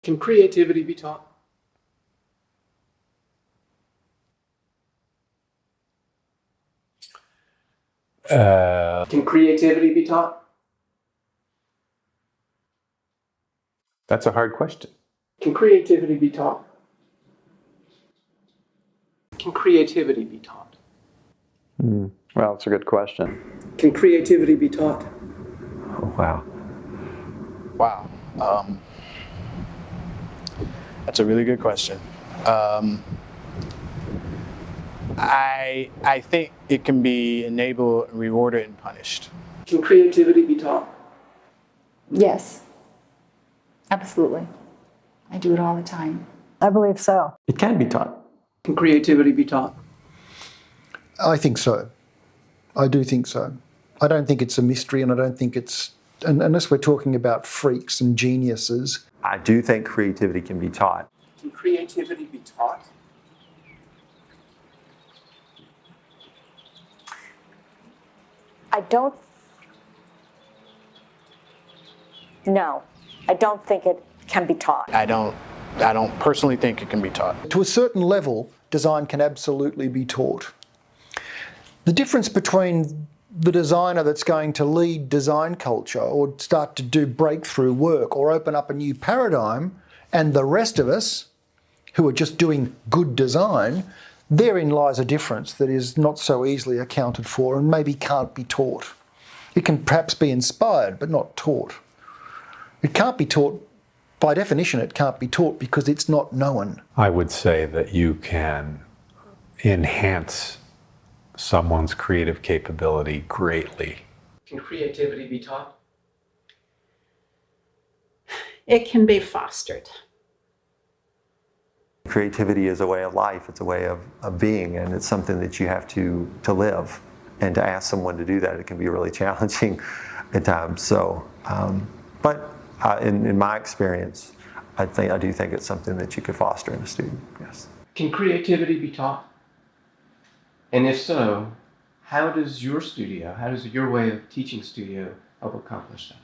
Can creativity be taught? Can creativity be taught? That's a hard question. Can creativity be taught? Can creativity be taught? Well, it's a good question. Can creativity be taught? Oh, wow. Wow. That's a really good question. I think it can be enabled, rewarded, and punished. Can creativity be taught? Yes, absolutely. I do it all the time. I believe so. It can be taught. Can creativity be taught? I think so. I do think so. I don't think it's a mystery, and I don't think it's, unless we're talking about freaks and geniuses. I do think creativity can be taught. Can creativity be taught? No, I don't think it can be taught. I don't personally think it can be taught. To a certain level, design can absolutely be taught. The difference between the designer that's going to lead design culture or start to do breakthrough work or open up a new paradigm and the rest of us who are just doing good design, therein lies a difference that is not so easily accounted for and maybe can't be taught. It can perhaps be inspired but not taught. It can't be taught, by definition it can't be taught because it's not known. I would say that you can enhance someone's creative capability greatly. Can creativity be taught? It can be fostered. Creativity is a way of life. It's a way of being, and it's something that you have to live. And to ask someone to do that, it can be really challenging at times. So, in my experience, I do think it's something that you could foster in a student. Yes. Can creativity be taught? And if so, how does your way of teaching studio help accomplish that?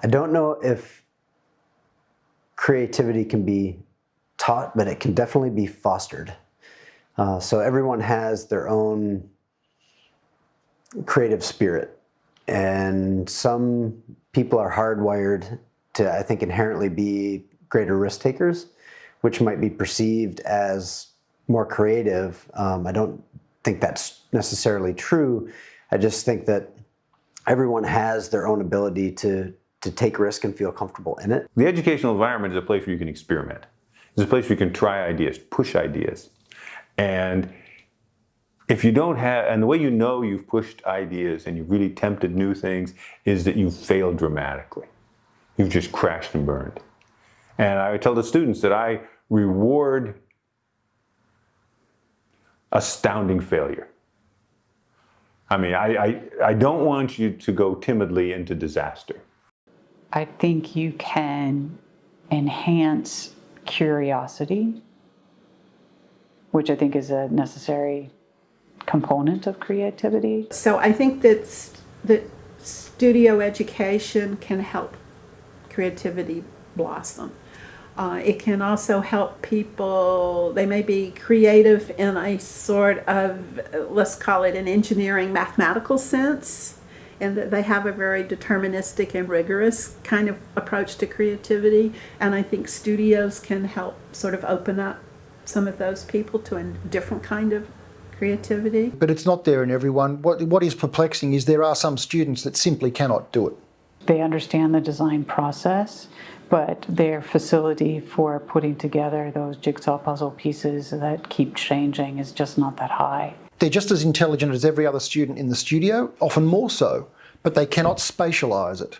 I don't know if creativity can be taught, but it can definitely be fostered. So everyone has their own creative spirit, and some people are hardwired to, I think, inherently be greater risk takers, which might be perceived as more creative. I don't think that's necessarily true. I just think that everyone has their own ability to take risk and feel comfortable in it. The educational environment is a place where you can experiment. It's a place where you can try ideas, push ideas. And if you don't have, and the way you know you've pushed ideas and you've really tempted new things is that you've failed dramatically. You've just crashed and burned. And I tell the students that I reward astounding failure. I mean, I don't want you to go timidly into disaster. I think you can enhance curiosity, which I think is a necessary component of creativity. So I think that studio education can help creativity blossom. It can also help people, they may be creative in a sort of, let's call it an engineering mathematical sense, and that they have a very deterministic and rigorous kind of approach to creativity. And I think studios can help sort of open up some of those people to a different kind of creativity. But it's not there in everyone. What is perplexing is there are some students that simply cannot do it. They understand the design process, but their facility for putting together those jigsaw puzzle pieces that keep changing is just not that high. They're just as intelligent as every other student in the studio, often more so, but they cannot spatialise it.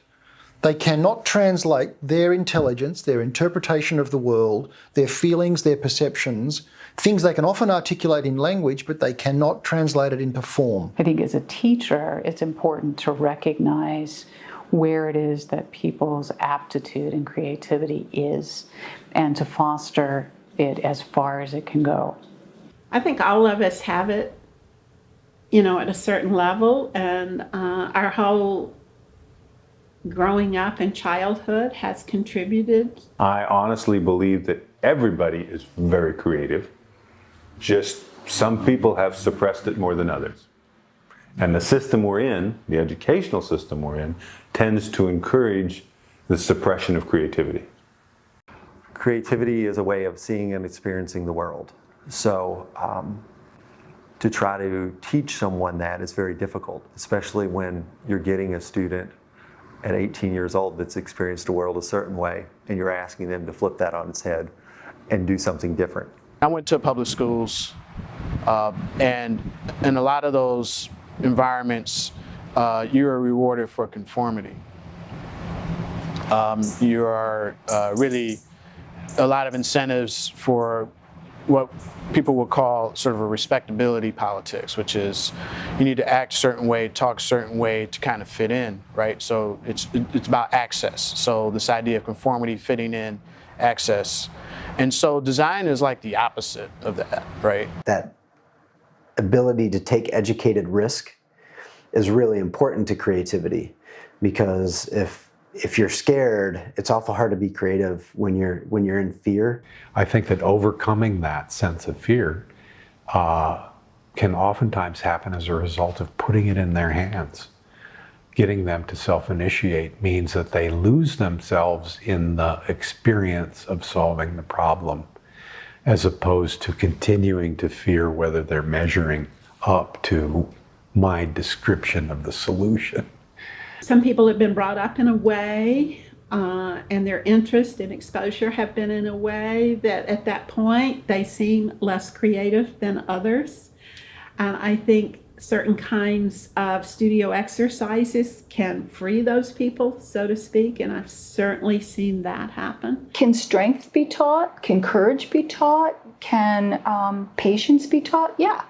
They cannot translate their intelligence, their interpretation of the world, their feelings, their perceptions, things they can often articulate in language, but they cannot translate it into form. I think as a teacher, it's important to recognize where it is that people's aptitude and creativity is, and to foster it as far as it can go. I think all of us have it, at a certain level, and our whole growing up in childhood has contributed? I honestly believe that everybody is very creative. Just some people have suppressed it more than others. And the system we're in, the educational system we're in, tends to encourage the suppression of creativity. Creativity is a way of seeing and experiencing the world. So to try to teach someone that is very difficult, especially when you're getting a student at 18 years old that's experienced the world a certain way, and you're asking them to flip that on its head and do something different. I went to public schools, and in a lot of those environments, you are rewarded for conformity. You are really a lot of incentives for what people would call sort of a respectability politics, which is you need to act a certain way, talk a certain way to kind of fit in, right? So it's about access. So this idea of conformity, fitting in, access. And so design is like the opposite of that, right? That ability to take educated risk is really important to creativity, because if you're scared, it's awful hard to be creative when you're in fear. I think that overcoming that sense of fear can oftentimes happen as a result of putting it in their hands. Getting them to self-initiate means that they lose themselves in the experience of solving the problem, as opposed to continuing to fear whether they're measuring up to my description of the solution. Some people have been brought up in a way, and their interest and exposure have been in a way that at that point they seem less creative than others. And I think certain kinds of studio exercises can free those people, so to speak, and I've certainly seen that happen. Can strength be taught? Can courage be taught? Can patience be taught? Yeah.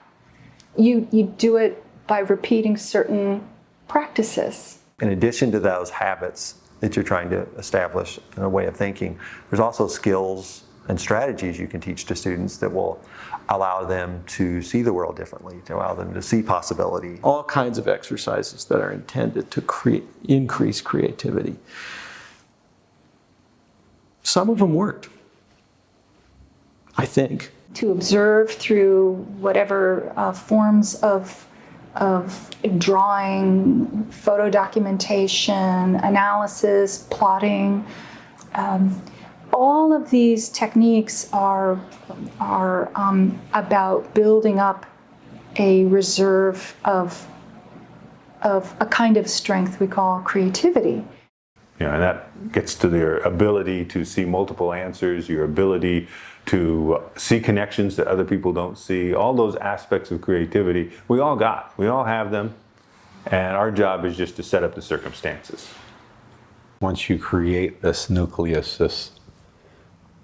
You do it by repeating certain practices. In addition to those habits that you're trying to establish in a way of thinking, there's also skills and strategies you can teach to students that will allow them to see the world differently, to allow them to see possibility. All kinds of exercises that are intended to increase creativity. Some of them worked, I think. To observe through whatever forms of drawing, photo documentation, analysis, plotting. All of these techniques are about building up a reserve of a kind of strength we call creativity. You know, and that gets to their ability to see multiple answers, your ability to see connections that other people don't see. All those aspects of creativity, we all have them, and our job is just to set up the circumstances. Once you create this nucleus,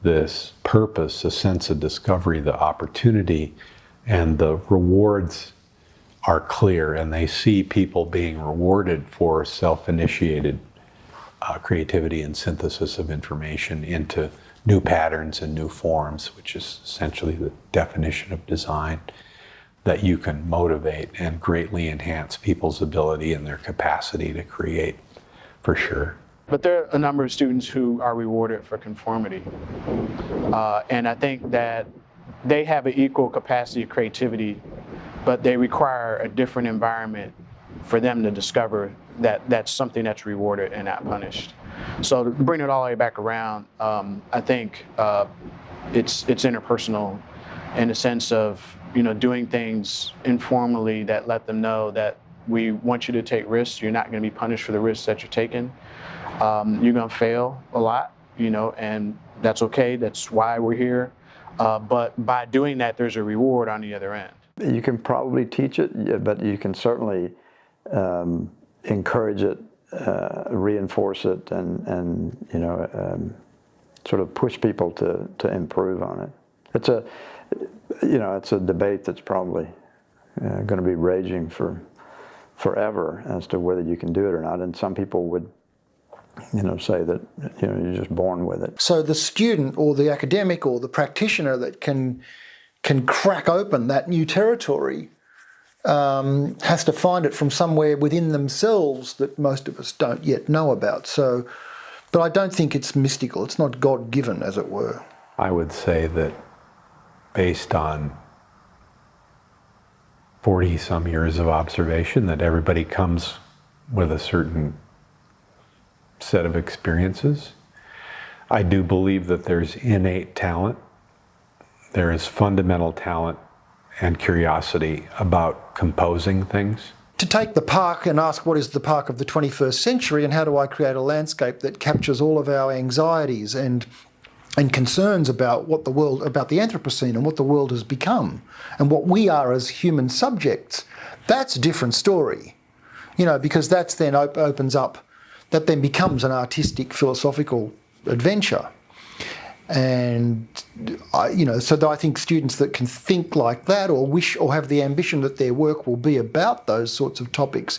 this purpose, a sense of discovery, the opportunity, and the rewards are clear, and they see people being rewarded for self-initiated creativity and synthesis of information into new patterns and new forms, which is essentially the definition of design, that you can motivate and greatly enhance people's ability and their capacity to create, for sure. But there are a number of students who are rewarded for conformity. And I think that they have an equal capacity of creativity, but they require a different environment for them to discover that that's something that's rewarded and not punished. So to bring it all the way back around, I think it's interpersonal in the sense of, you know, doing things informally that let them know that we want you to take risks. You're not going to be punished for the risks that you're taking. You're going to fail a lot, you know, and that's okay. That's why we're here. But by doing that, there's a reward on the other end. You can probably teach it, but you can certainly encourage it, reinforce it, and you know, sort of push people to improve on it. It's a debate that's probably going to be raging for forever as to whether you can do it or not. And some people would, you know, say that, you know, you're just born with it. So the student or the academic or the practitioner that can crack open that new territory has to find it from somewhere within themselves that most of us don't yet know about. So, but I don't think it's mystical. It's not God-given, as it were. I would say that based on 40 some years of observation, that everybody comes with a certain set of experiences. I do believe that there's innate talent. There is fundamental talent and curiosity about composing things. To take the park and ask what is the park of the 21st century and how do I create a landscape that captures all of our anxieties and concerns about what the world, about the Anthropocene and what the world has become and what we are as human subjects, that's a different story. You know, because that's then opens up, that then becomes an artistic, philosophical adventure. And, so I think students that can think like that or wish or have the ambition that their work will be about those sorts of topics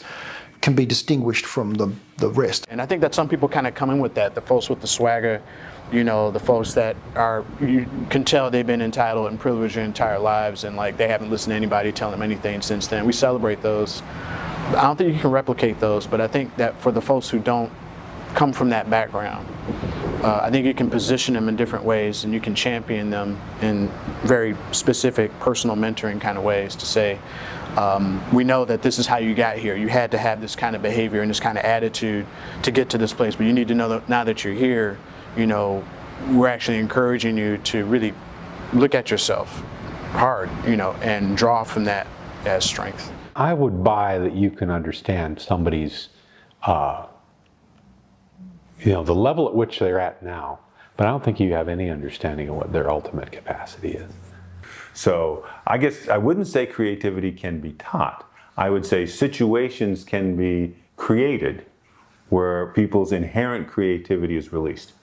can be distinguished from the rest. And I think that some people kind of come in with that, the folks with the swagger, the folks that are, you can tell they've been entitled and privileged their entire lives and like they haven't listened to anybody tell them anything since then. We celebrate those. I don't think you can replicate those, but I think that for the folks who don't come from that background, I think you can position them in different ways and you can champion them in very specific personal mentoring kind of ways to say, we know that this is how you got here. You had to have this kind of behavior and this kind of attitude to get to this place, but you need to know that now that you're here, we're actually encouraging you to really look at yourself hard, and draw from that as strength. I would buy that you can understand somebody's, the level at which they're at now, but I don't think you have any understanding of what their ultimate capacity is. So I guess I wouldn't say creativity can be taught. I would say situations can be created where people's inherent creativity is released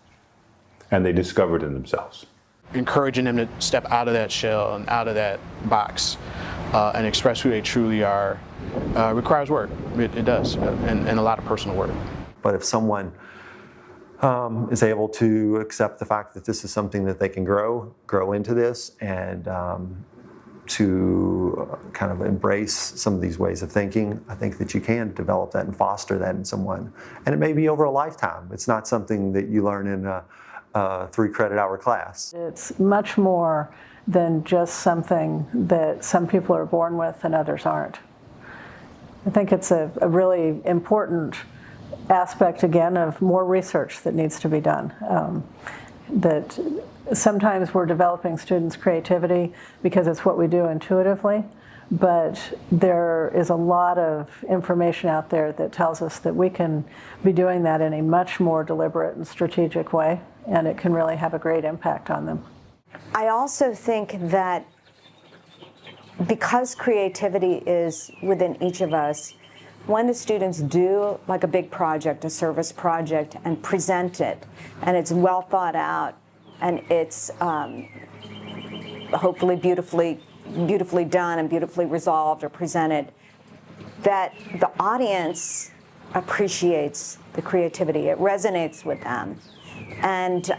and they discover it in themselves. Encouraging them to step out of that shell and out of that box and express who they truly are requires work. It does, and a lot of personal work. But if someone is able to accept the fact that this is something that they can grow into this and to kind of embrace some of these ways of thinking, I think that you can develop that and foster that in someone. And it may be over a lifetime. It's not something that you learn in a 3-credit-hour class. It's much more than just something that some people are born with and others aren't. I think it's a really important aspect, again, of more research that needs to be done. That sometimes we're developing students' creativity because it's what we do intuitively, but there is a lot of information out there that tells us that we can be doing that in a much more deliberate and strategic way, and it can really have a great impact on them. I also think that because creativity is within each of us, when the students do like a big project, a service project, and present it, and it's well thought out, and it's hopefully beautifully done and beautifully resolved or presented, that the audience appreciates the creativity. It resonates with them. And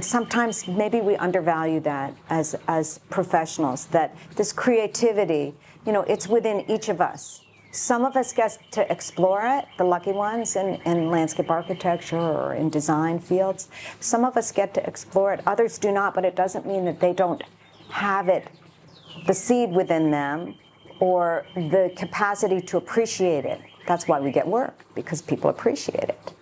sometimes maybe we undervalue that as professionals, that this creativity, it's within each of us. Some of us get to explore it, the lucky ones in landscape architecture or in design fields. Some of us get to explore it, others do not, but it doesn't mean that they don't have it, the seed within them, or the capacity to appreciate it. That's why we get work, because people appreciate it.